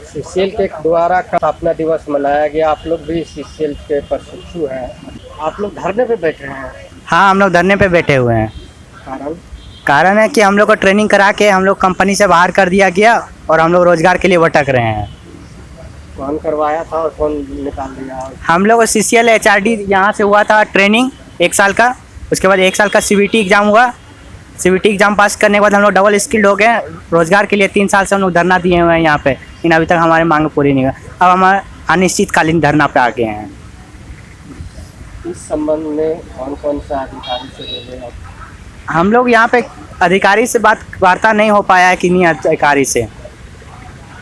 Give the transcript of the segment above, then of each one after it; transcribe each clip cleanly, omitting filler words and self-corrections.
CCL के द्वारा स्थापना दिवस मनाया गया। आप लोग भी सीसीएल के प्रशिक्षु हैं, आप लोग धरने पे बैठे हैं। हाँ, हम लोग धरने पे बैठे हुए हैं। कारण कारण है कि हम लोग को ट्रेनिंग करा के हम लोग कंपनी से बाहर कर दिया गया और हम लोग रोजगार के लिए भटक रहे हैं। कौन करवाया था और कौन निकाल दिया? हम लोग सीसीएल एचआरडी यहाँ से हुआ था ट्रेनिंग 1 साल का। उसके बाद 1 साल का सीबीटी एग्ज़ाम हुआ। सीबीटी एग्ज़ाम पास करने के बाद हम लोग डबल स्किल्ड हो गए। रोजगार के लिए 3 साल से हम लोग धरना दिए हुए हैं यहाँ पे, लेकिन अभी तक हमारी मांग पूरी नहीं हुई। अब हम अनिश्चितकालीन धरना पे आ गए हैं। इस संबंध में कौन कौन सा अधिकारी से बोले? हम लोग यहाँ पे अधिकारी से वार्ता नहीं हो पाया है, किन्हीं अधिकारी से।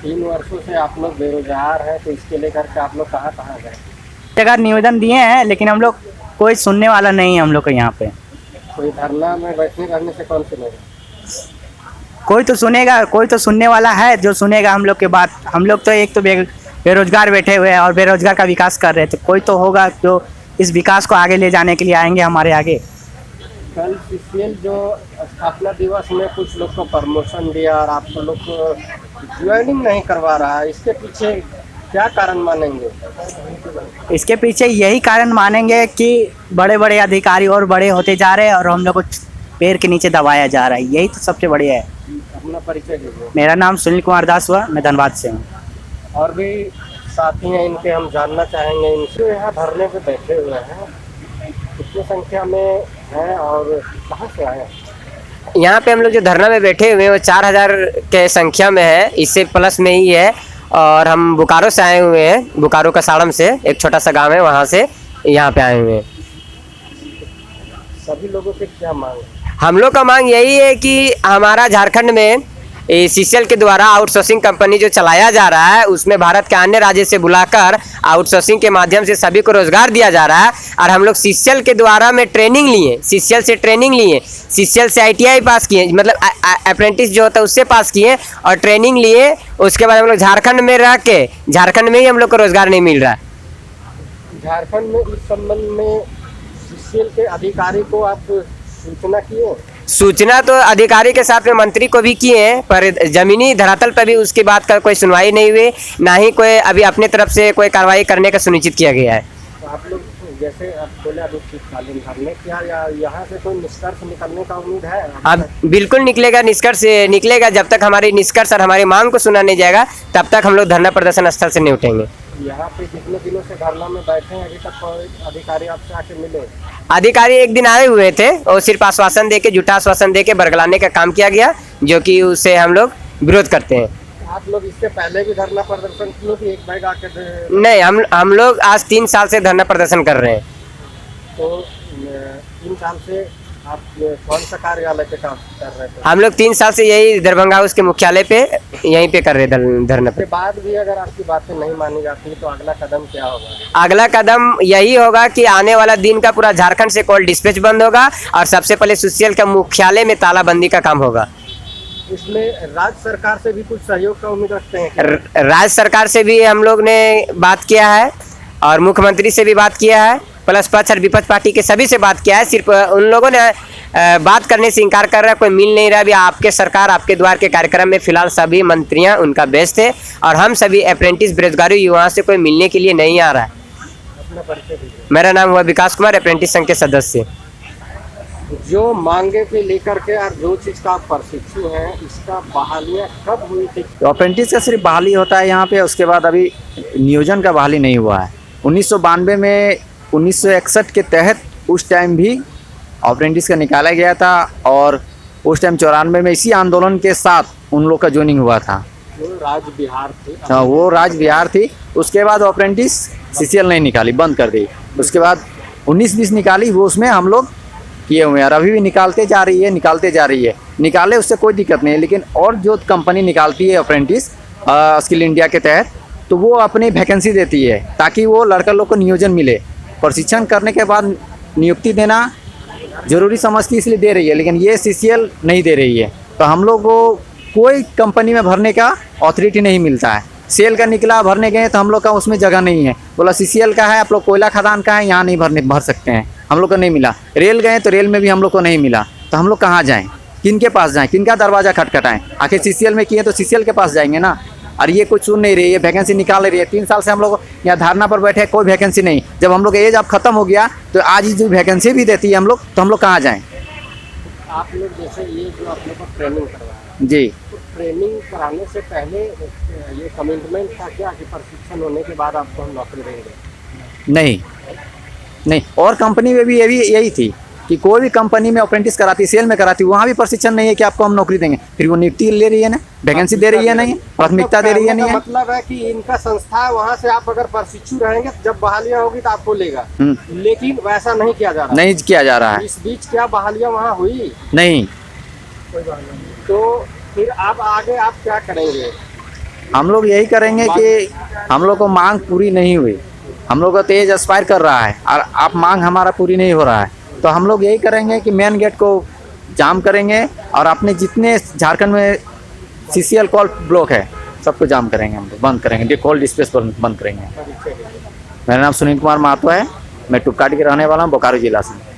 3 वर्षों से आप लोग बेरोजगार हैं, तो इसके लेकर के आप लोग कहाँ कहाँ गए? जगह निवेदन दिए हैं, लेकिन हम लोग कोई सुनने वाला नहीं है हम लोग को यहाँ पे। कोई धरना में बैठने करने से कौन सुनेगा? कोई तो सुनेगा, कोई तो सुनने वाला है जो सुनेगा हम लोग के बात। हम लोग तो एक तो बेरोजगार बैठे हुए हैं और बेरोजगार का विकास कर रहे हैं, तो कोई तो होगा जो इस विकास को आगे ले जाने के लिए आएंगे हमारे आगे। कल सीसीएल जो स्थापना दिवस में कुछ लोग को प्रमोशन दिया और आप लोग को ज्वाइनिंग नहीं करवा रहा है, इसके पीछे क्या कारण मानेंगे? इसके पीछे यही कारण मानेंगे कि बड़े बड़े अधिकारी और बड़े होते जा रहे हैं और हम लोग को पैर के नीचे दबाया जा रहा है। यही तो सबसे बढ़िया है। अपना परिचय दीजिए। मेरा नाम सुनील कुमार दास हुआ, मैं धनबाद से हूँ। और भी साथी हैं, इनके हम जानना चाहेंगे। इनसे यहाँ धरने पे बैठे हुए हैं, कितनी संख्या में हैं और कहाँ से आए हैं? यहाँ पे हम लोग जो धरना में बैठे हुए हैं वो 4000 के संख्या में है, इससे प्लस में ही है। और हम बोकारो से आए हुए हैं, बोकारो का साड़म से एक छोटा सा गांव है, वहाँ से यहाँ पे आए हुए हैं। सभी लोगों के क्या मांग है? हम लोग का मांग यही है कि हमारा झारखंड में सीसीएल के द्वारा आउटसोर्सिंग कंपनी जो चलाया जा रहा है, उसमें भारत के अन्य राज्य से बुलाकर आउटसोर्सिंग के माध्यम से सभी को रोजगार दिया जा रहा है। और हम लोग सीसीएल के द्वारा में ट्रेनिंग लिए, सीसीएल से ट्रेनिंग लिए, सीसीएल से आईटीआई पास किए, मतलब अप्रेंटिस जो होता है उससे पास किए और ट्रेनिंग लिए। उसके बाद हम लोग झारखंड में रह के, झारखंड में ही हम लोग को रोजगार नहीं मिल रहा है। झारखंड में इस संबंध में सीसीएल के अधिकारी को आप सूचना किए? सूचना तो अधिकारी के साथ में मंत्री को भी किए हैं, पर जमीनी धरातल पर भी उसकी बात का कोई सुनवाई नहीं हुई, ना ही कोई अभी अपने तरफ से कोई कार्रवाई करने का सुनिश्चित किया गया है। तो आप लोग जैसे आप बोले अनिश्चितकालीन धरने, क्या यहाँ से कोई निष्कर्ष निकलने का उम्मीद है? अब बिल्कुल निकलेगा, निष्कर्ष निकलेगा। जब तक हमारी निष्कर्ष और हमारी मांग को सुना नहीं जाएगा तब तक हम लोग धरना प्रदर्शन स्थल से नहीं उठेंगे। यहाँ पे कितने दिनों से धरना में बैठे हैं, अभी तक कोई अधिकारी आपसे आके मिले? अधिकारी एक दिन आए हुए थे और सिर्फ आश्वासन देके, झूठा आश्वासन देके बरगलाने का काम किया गया, जो कि उससे हम लोग विरोध करते हैं। आप लोग इससे पहले भी धरना प्रदर्शन किए कि एक बैग आके? नहीं, हम लोग आज 3 साल से धरना प्रदर्शन कर रहे हैं। तो 3 साल से आप कौन सा कार्यालय पे काम कर रहे थे? हम लोग 3 साल से यही दरभंगा हाउस के मुख्यालय पे यहीं पे कर रहे धरना पे। उसके बाद भी अगर आपकी बातें नहीं मानी जाती तो अगला कदम क्या होगा? अगला कदम यही होगा कि आने वाला दिन का पूरा झारखंड से कॉल डिस्पैच बंद होगा और सबसे पहले सीसीएल का मुख्यालय में तालाबंदी का काम होगा। इसमें राज्य सरकार से भी कुछ सहयोग का उम्मीद रखते हैं? राज्य सरकार से भी हम लोग ने बात किया है और मुख्यमंत्री से भी बात किया है, प्लस पक्ष और विपक्ष पार्टी के सभी से बात किया है। सिर्फ उन लोगों ने बात करने से इनकार कर रहा है, कोई मिल नहीं रहा। अभी आपके सरकार आपके द्वार के कार्यक्रम में फिलहाल सभी मंत्रियां उनका व्यस्त थे और हम सभी अप्रेंटिस बेरोजगारी युवाओं से कोई मिलने के लिए नहीं आ रहा है। अपना परिचय दीजिए। मेरा नाम हुआ विकास कुमार, अप्रेंटिस संघ के सदस्य। जो मांगे के लेकर के और जो चीज़ का आप प्रशिक्षु हैं, इसका बहालियाँ कब हुई थी? तो अप्रेंटिस का सिर्फ बहाली होता है यहाँ पे, उसके बाद अभी नियोजन का बहाली नहीं हुआ है। 1992 में 1961 के तहत उस टाइम भी अप्रेंटिस का निकाला गया था और उस टाइम 94 में इसी आंदोलन के साथ उन लोग का ज्वाइनिंग हुआ था। वो राज्य बिहार थी। हाँ, वो राज्य बिहार थी। उसके बाद अप्रेंटिस सीसीएल नहीं निकाली, बंद कर दी। उसके बाद 19-20 निकाली, वो उसमें हम लोग किए हुए हैं और अभी भी निकालते जा रही है। निकाले उससे कोई दिक्कत नहीं है, लेकिन और जो कंपनी निकालती है अप्रेंटिस स्किल इंडिया के तहत, तो वो अपनी वैकेंसी देती है ताकि वो लड़का लोग को नियोजन मिले। प्रशिक्षण करने के बाद नियुक्ति देना ज़रूरी समझती इसलिए दे रही है, लेकिन ये CCL नहीं दे रही है। तो हम लोग को कोई कंपनी में भरने का ऑथोरिटी नहीं मिलता है। सेल का निकला, भरने गए तो हम लोग का उसमें जगह नहीं है, बोला CCL का है, आप लोग कोयला खदान का है, यहाँ नहीं भर सकते हैं। हम लोग को नहीं मिला। रेल गए तो रेल में भी हम लोग को नहीं मिला। तो हम लोग कहाँ जाएँ, किनके पास जाएँ, किनका दरवाज़ा खटखटाएँ? आखिर CCL में किए तो CCL के पास जाएंगे ना। और ये कुछ सुन नहीं रही है, वैकेंसी निकाल रही है। 3 साल से हम लोग यहाँ धरना पर बैठे, कोई वैकेंसी नहीं। जब हम लोग एज अब खत्म हो गया तो आज ही जो वैकेंसी भी देती है हम लोग, तो हम लोग कहाँ जाएँ? आप लोग जैसे ये जो आप लोग को ट्रेनिंग करवाया, जी, तो ट्रेनिंग कराने से पहले ये कमिटमेंट था क्या कि प्रशिक्षण होने के बाद आपको हम नौकरी देंगे? नहीं। और कंपनी में भी यही थी कि कोई भी कंपनी में अप्रेंटिस कराती, सेल में कराती, वहाँ भी प्रशिक्षण नहीं है कि आपको हम नौकरी देंगे। फिर वो नियुक्ति ले रही है ना, वैकेंसी दे रही है नहीं, प्राथमिकता दे रही है नहीं है। मतलब है कि इनका संस्था वहाँ से आप अगर प्रशिक्षु रहेंगे तो जब बहालियाँ होगी तो आपको लेगा, लेकिन वैसा नहीं किया जा रहा। नहीं किया जा रहा है। इस बीच क्या बहालियाँ वहाँ हुई? नहीं। तो फिर आप आगे आप क्या करेंगे? हम लोग यही करेंगे कि हम लोग को मांग पूरी नहीं हुई, हम लोग का तेज एक्सपायर कर रहा है और आप मांग हमारा पूरी नहीं हो रहा है, तो हम लोग यही करेंगे कि मेन गेट को जाम करेंगे और अपने जितने झारखंड में CCL कॉल ब्लॉक है सबको जाम करेंगे, हम लोग बंद करेंगे, कॉल डिस्प्लेस पर बंद करेंगे। मेरा नाम सुनील कुमार महतो है, मैं टुक्काटी के रहने वाला हूँ, बोकारो जिला से।